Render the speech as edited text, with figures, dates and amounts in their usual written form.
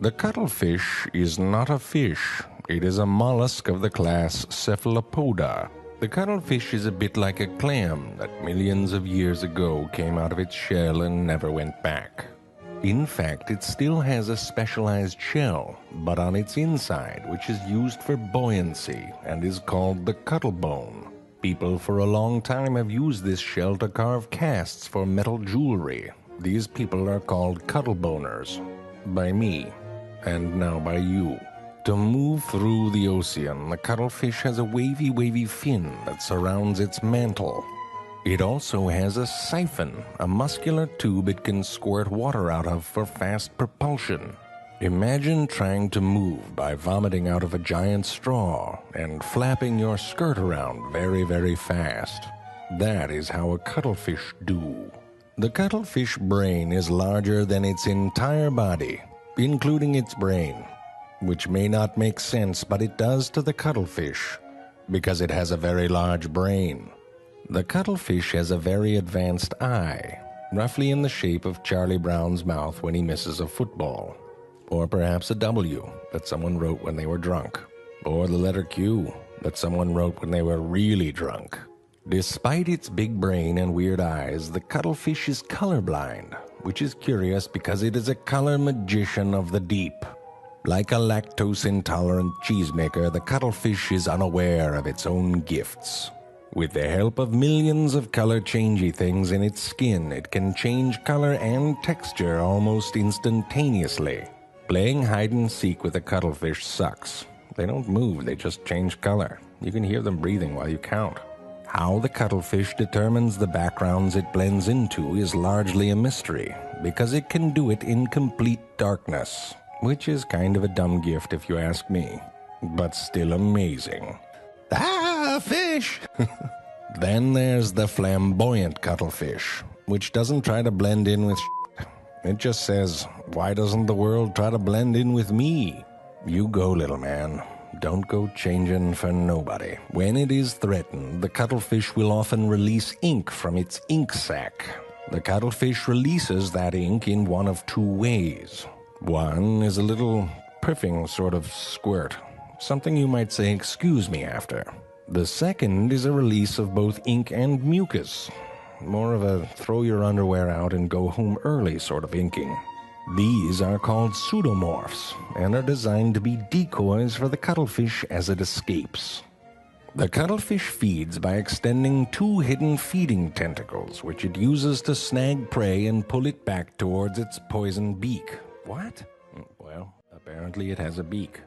The cuttlefish is not a fish. It is a mollusk of the class Cephalopoda. The cuttlefish is a bit like a clam that millions of years ago came out of its shell and never went back. In fact, it still has a specialized shell, but on its inside, which is used for buoyancy and is called the cuttlebone. People for a long time have used this shell to carve casts for metal jewelry. These people are called cuttleboners. By me. And now by you. To move through the ocean, the cuttlefish has a wavy fin that surrounds its mantle. It also has a siphon, a muscular tube it can squirt water out of for fast propulsion. Imagine trying to move by vomiting out of a giant straw and flapping your skirt around very fast. That is how a cuttlefish do. The cuttlefish brain is larger than its entire body, including its brain, which may not make sense, but it does to the cuttlefish, because it has a very large brain. The cuttlefish has a very advanced eye, roughly in the shape of Charlie Brown's mouth when he misses a football. Or perhaps a W that someone wrote when they were drunk. Or the letter Q that someone wrote when they were really drunk. Despite its big brain and weird eyes, the cuttlefish is colorblind, which is curious because it is a color magician of the deep. Like a lactose-intolerant cheesemaker, the cuttlefish is unaware of its own gifts. With the help of millions of color-changey things in its skin, it can change color and texture almost instantaneously. Playing hide-and-seek with a cuttlefish sucks. They don't move, they just change color. You can hear them breathing while you count. How the cuttlefish determines the backgrounds it blends into is largely a mystery, because it can do it in complete darkness, which is kind of a dumb gift if you ask me, but still amazing. Ah, fish! Then there's the flamboyant cuttlefish, which doesn't try to blend in with shit. It just says, why doesn't the world try to blend in with me? You go, little man. Don't go changing for nobody. When it is threatened, the cuttlefish will often release ink from its ink sac. The cuttlefish releases that ink in one of two ways. One is a little puffing sort of squirt. Something you might say, excuse me, after. The second is a release of both ink and mucus. More of a throw your underwear out and go home early sort of inking. These are called pseudomorphs and are designed to be decoys for the cuttlefish as it escapes. The cuttlefish feeds by extending two hidden feeding tentacles, which it uses to snag prey and pull it back towards its poison beak. What? Well, apparently it has a beak.